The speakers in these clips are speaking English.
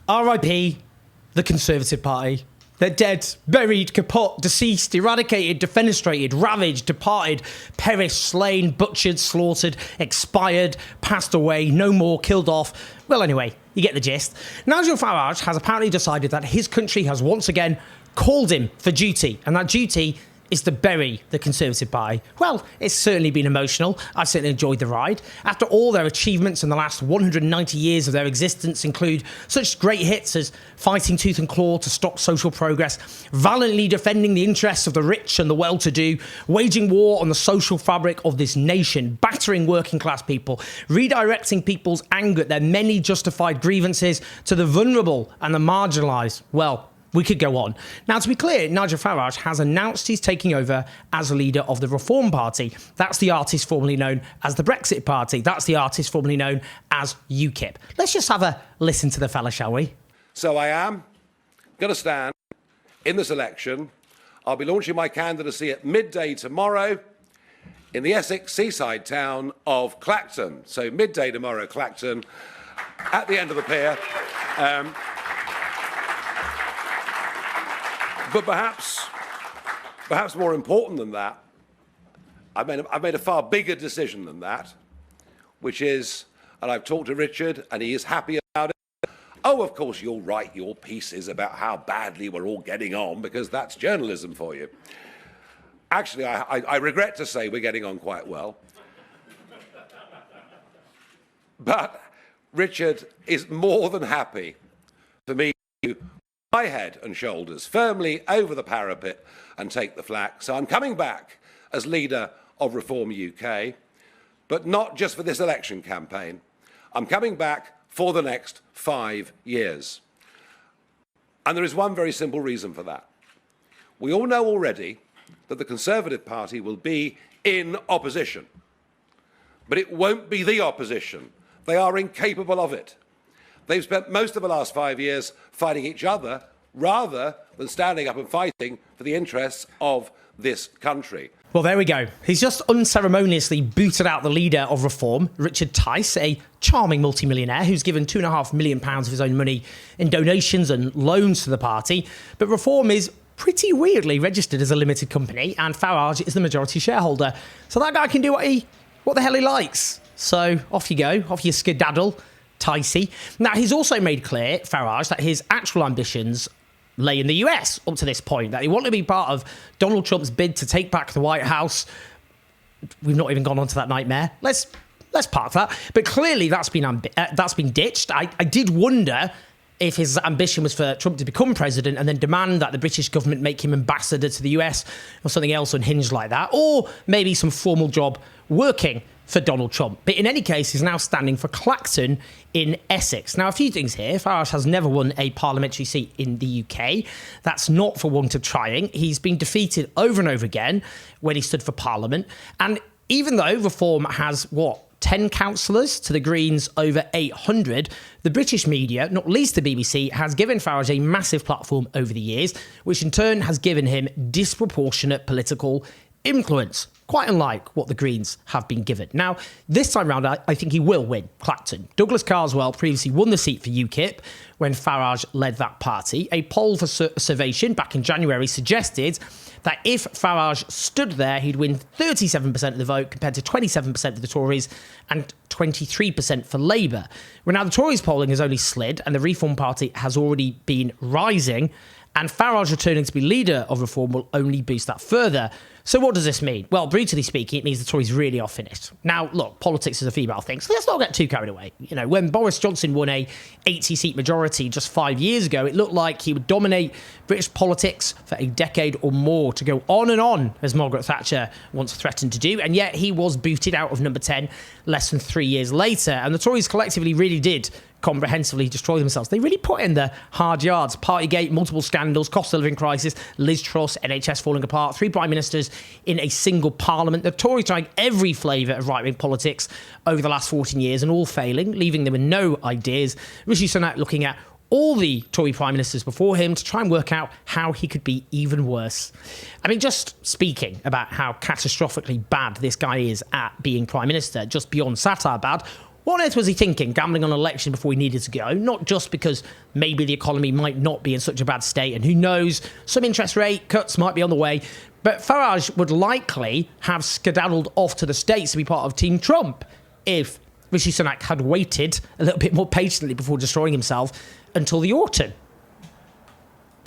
R.I.P. the Conservative Party. They're dead, buried, kaput, deceased, eradicated, defenestrated, ravaged, departed, perished, slain, butchered, slaughtered, expired, passed away, no more, killed off. Well, anyway, you get the gist. Nigel Farage has apparently decided that his country has once again called him for duty, and that duty is to bury the Conservative Party. Well, it's certainly been emotional. I've certainly enjoyed the ride. After all their achievements in the last 190 years of their existence include such great hits as fighting tooth and claw to stop social progress, valiantly defending the interests of the rich and the well-to-do, waging war on the social fabric of this nation, battering working class people, redirecting people's anger at their many justified grievances to the vulnerable and the marginalised. Well, we could go on. Now, to be clear, Nigel Farage has announced he's taking over as leader of the Reform Party. That's the artist formerly known as the Brexit Party. That's the artist formerly known as UKIP. Let's just have a listen to the fella, shall we? So I am going to stand in this election. I'll be launching my candidacy at midday tomorrow in the Essex seaside town of Clacton. So midday tomorrow, Clacton, at the end of the pier. But perhaps more important than that, I've made a far bigger decision than that, which is, and I've talked to Richard, and he is happy about it. Oh, of course, you'll write your pieces about how badly we're all getting on, because that's journalism for you. Actually, I regret to say we're getting on quite well. But Richard is more than happy for me to my head and shoulders firmly over the parapet and take the flak. So I'm coming back as leader of Reform UK, but not just for this election campaign. I'm coming back for the next 5 years. And there is one very simple reason for that. We all know already that the Conservative Party will be in opposition, but it won't be the opposition. They are incapable of it. They've spent most of the last 5 years fighting each other rather than standing up and fighting for the interests of this country. Well, there we go. He's just unceremoniously booted out the leader of Reform, Richard Tice, a charming multimillionaire who's given £2.5 million of his own money in donations and loans to the party. But Reform is pretty weirdly registered as a limited company, and Farage is the majority shareholder. So that guy can do what the hell he likes. So off you go, off you skedaddle. Ticey. Now, he's also made clear, Farage, that his actual ambitions lay in the US up to this point, that he wanted to be part of Donald Trump's bid to take back the White House. We've not even gone on to that nightmare. Let's park that. But clearly that's been ditched. I did wonder if his ambition was for Trump to become president and then demand that the British government make him ambassador to the US or something else unhinged like that, or maybe some formal job working for Donald Trump. But in any case, he's now standing for Clacton in Essex. Now, a few things here. Farage has never won a parliamentary seat in the UK. That's not for want of trying. He's been defeated over and over again when he stood for Parliament. And even though Reform has, 10 councillors to the Greens over 800, the British media, not least the BBC, has given Farage a massive platform over the years, which in turn has given him disproportionate political influence, quite unlike what the Greens have been given. Now, this time round, I think he will win Clacton. Douglas Carswell previously won the seat for UKIP when Farage led that party. A poll for Survation back in January suggested that if Farage stood there, he'd win 37% of the vote compared to 27% of the Tories and 23% for Labour. Well, now the Tories polling has only slid and the Reform Party has already been rising, and Farage returning to be leader of Reform will only boost that further. So what does this mean? Well, brutally speaking, it means the Tories really are finished. Now, look, politics is a female thing, so let's not get too carried away. You know, when Boris Johnson won a 80-seat majority just 5 years ago, it looked like he would dominate British politics for a decade or more, to go on, as Margaret Thatcher once threatened to do, and yet he was booted out of number 10 less than 3 years later, and the Tories collectively really did comprehensively destroy themselves. They really put in the hard yards. Partygate, multiple scandals, cost of living crisis, Liz Truss, NHS falling apart, 3 prime ministers in a single parliament. The Tories trying every flavour of right-wing politics over the last 14 years and all failing, leaving them with no ideas. Rishi Sunak looking at all the Tory prime ministers before him to try and work out how he could be even worse. I mean, just speaking about how catastrophically bad this guy is at being prime minister, just beyond satire bad, What on earth was he thinking, gambling on an election before he needed to go? Not just because maybe the economy might not be in such a bad state, and who knows, some interest rate cuts might be on the way, but Farage would likely have skedaddled off to the States to be part of Team Trump if Rishi Sunak had waited a little bit more patiently before destroying himself until the autumn.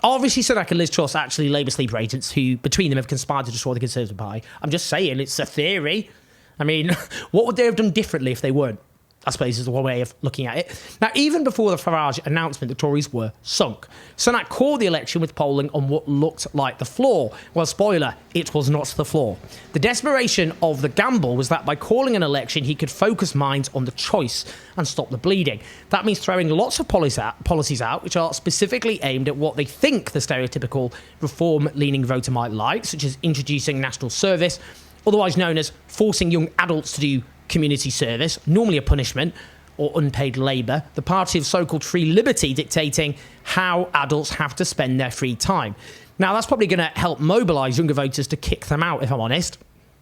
Are Rishi Sunak and Liz Truss actually Labour sleeper agents who, between them, have conspired to destroy the Conservative Party? I'm just saying, it's a theory. I mean, what would they have done differently if they weren't? I suppose is the one way of looking at it. Now, even before the Farage announcement, the Tories were sunk. Sunak called the election with polling on what looked like the floor. Well, spoiler, it was not the floor. The desperation of the gamble was that by calling an election, he could focus minds on the choice and stop the bleeding. That means throwing lots of policies out, which are specifically aimed at what they think the stereotypical reform-leaning voter might like, such as introducing national service, otherwise known as forcing young adults to do community service, normally a punishment, or unpaid labour, the party of so-called free liberty dictating how adults have to spend their free time. Now, that's probably going to help mobilise younger voters to kick them out, if I'm honest.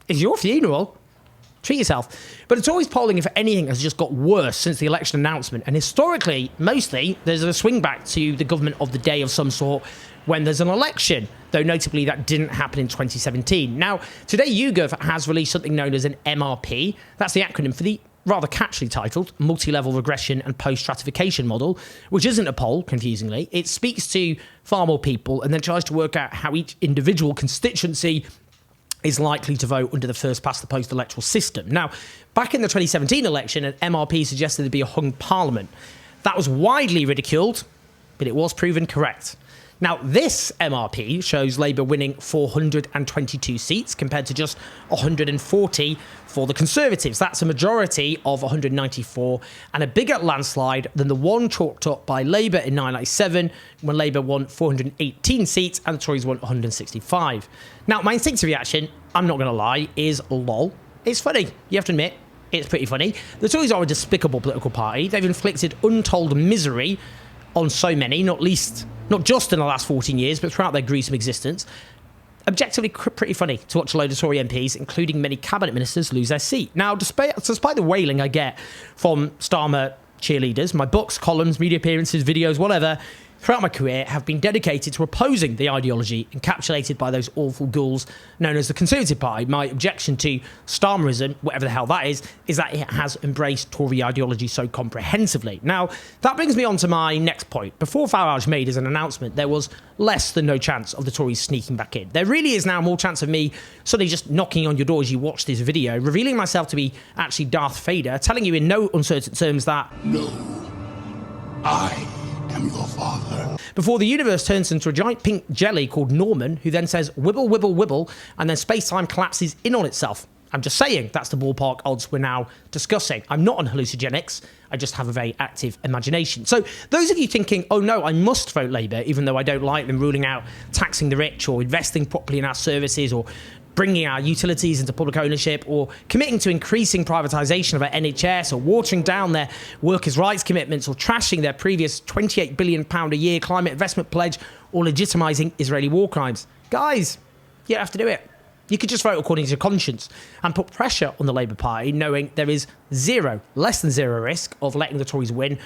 It's your funeral. Treat yourself. But it's always polling, if anything, has just got worse since the election announcement. And historically, mostly, there's a swing back to the government of the day of some sort when there's an election, though notably that didn't happen in 2017. Now, today YouGov has released something known as an MRP. That's the acronym for the rather catchily titled Multi-Level Regression and Post-Stratification Model, which isn't a poll, confusingly. It speaks to far more people and then tries to work out how each individual constituency is likely to vote under the first-past-the-post electoral system. Now, back in the 2017 election, an MRP suggested there'd be a hung parliament. That was widely ridiculed, but it was proven correct. Now, this MRP shows Labour winning 422 seats compared to just 140 for the Conservatives. That's a majority of 194 and a bigger landslide than the one chalked up by Labour in 1997 when Labour won 418 seats and the Tories won 165. Now, my instinctive reaction, I'm not going to lie, is lol. It's funny. You have to admit, it's pretty funny. The Tories are a despicable political party. They've inflicted untold misery on so many, not just in the last 14 years, but throughout their gruesome existence. Objectively pretty funny to watch a load of Tory MPs, including many cabinet ministers, lose their seat. Now, despite the wailing I get from Starmer cheerleaders, my books, columns, media appearances, videos, whatever, throughout my career have been dedicated to opposing the ideology encapsulated by those awful ghouls known as the Conservative Party. My objection to Starmerism, whatever the hell that is that it has embraced Tory ideology so comprehensively. Now, that brings me on to my next point. Before Farage made his announcement, there was less than no chance of the Tories sneaking back in. There really is now more chance of me suddenly just knocking on your door as you watch this video, revealing myself to be actually Darth Vader, telling you in no uncertain terms that No, I am your father. Before the universe turns into a giant pink jelly called Norman, who then says wibble, wibble, wibble, and then space-time collapses in on itself. I'm just saying that's the ballpark odds we're now discussing. I'm not on hallucinogenics. I just have a very active imagination. So those of you thinking, oh no, I must vote Labour, even though I don't like them ruling out taxing the rich or investing properly in our services or bringing our utilities into public ownership or committing to increasing privatisation of our NHS or watering down their workers' rights commitments or trashing their previous £28 billion a year climate investment pledge or legitimising Israeli war crimes. Guys, you don't have to do it. You could just vote according to your conscience and put pressure on the Labour Party, knowing there is less than zero risk of letting the Tories win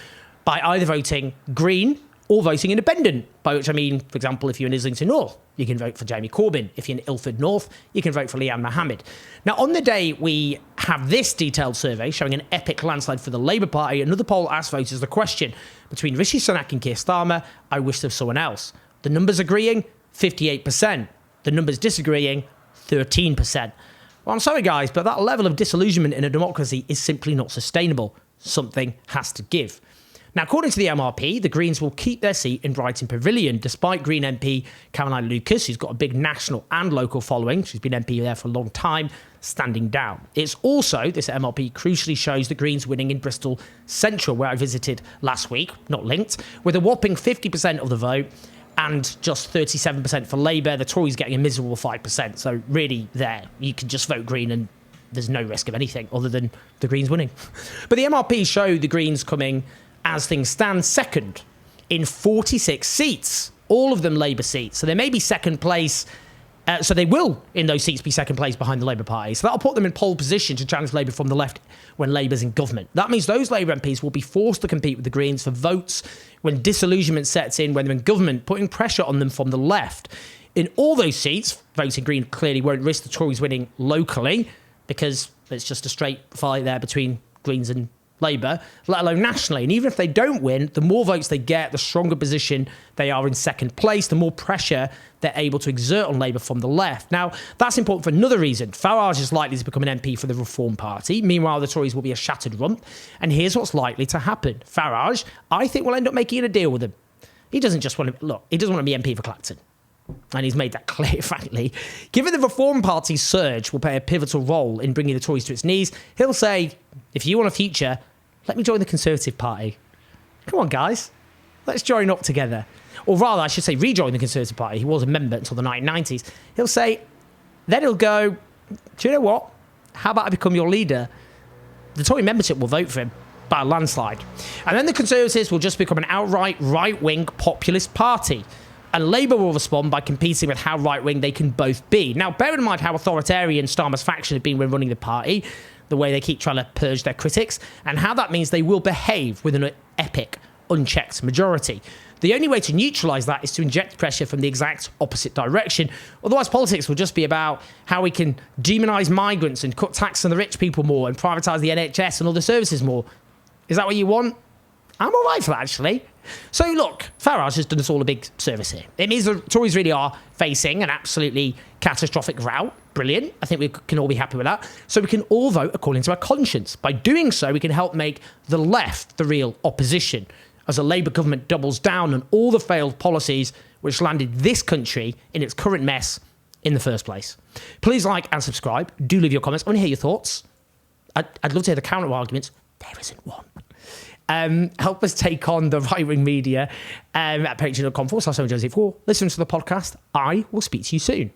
by either voting Green or voting independent, by which I mean, for example, if you're in Islington North, you can vote for Jamie Corbyn. If you're in Ilford North, you can vote for Liane Mohammed. Now, on the day we have this detailed survey showing an epic landslide for the Labour Party, another poll asked voters the question, between Rishi Sunak and Keir Starmer, I wish there was someone else. The numbers agreeing, 58%. The numbers disagreeing, 13%. Well, I'm sorry, guys, but that level of disillusionment in a democracy is simply not sustainable. Something has to give. Now, according to the MRP, the Greens will keep their seat in Brighton Pavilion, despite Green MP Caroline Lucas, who's got a big national and local following, she's been MP there for a long time, standing down. It's also, this MRP crucially shows the Greens winning in Bristol Central, where I visited last week, not linked, with a whopping 50% of the vote and just 37% for Labour, the Tories getting a miserable 5%. So really there, you can just vote Green and there's no risk of anything other than the Greens winning. But the MRP show the Greens coming, as things stand, second in 46 seats, all of them Labour seats. So they may be second place So they will, in those seats, be second place behind the Labour Party. So that'll put them in pole position to challenge Labour from the left when Labour's in government. That means those Labour MPs will be forced to compete with the Greens for votes when disillusionment sets in, when they're in government, putting pressure on them from the left. In all those seats, voting Green clearly won't risk the Tories winning locally, because it's just a straight fight there between Greens and Labour, let alone nationally. And even if they don't win, the more votes they get, the stronger position they are in second place, the more pressure they're able to exert on Labour from the left. Now, that's important for another reason. Farage is likely to become an MP for the Reform Party. Meanwhile, the Tories will be a shattered rump. And here's what's likely to happen. Farage, I think, will end up making a deal with him. He doesn't just want to, look, he doesn't want to be MP for Clacton. And he's made that clear, frankly. Given the Reform Party's surge will play a pivotal role in bringing the Tories to its knees, he'll say, if you want a future, let me join the Conservative Party. Come on, guys. Let's join up together. Or rather, I should say, rejoin the Conservative Party. He was a member until the 1990s. He'll say, then he'll go, do you know what? How about I become your leader? The Tory membership will vote for him by a landslide. And then the Conservatives will just become an outright right-wing populist party. And Labour will respond by competing with how right-wing they can both be. Now, bear in mind how authoritarian Starmer's faction have been when running the party, the way they keep trying to purge their critics, and how that means they will behave with an epic, unchecked majority. The only way to neutralise that is to inject pressure from the exact opposite direction. Otherwise, politics will just be about how we can demonise migrants and cut tax on the rich people more and privatise the NHS and other services more. Is that what you want? I'm all right for that, actually. So, look, Farage has done us all a big service here. It means the Tories really are facing an absolutely catastrophic rout. Brilliant. I think we can all be happy with that. So we can all vote according to our conscience. By doing so, we can help make the left the real opposition, as a Labour government doubles down on all the failed policies which landed this country in its current mess in the first place. Please like and subscribe. Do leave your comments. I want to hear your thoughts. I'd love to hear the counter-arguments. There isn't one. Help us take on the right-wing media at patreon.com/704. Listen to the podcast. I will speak to you soon.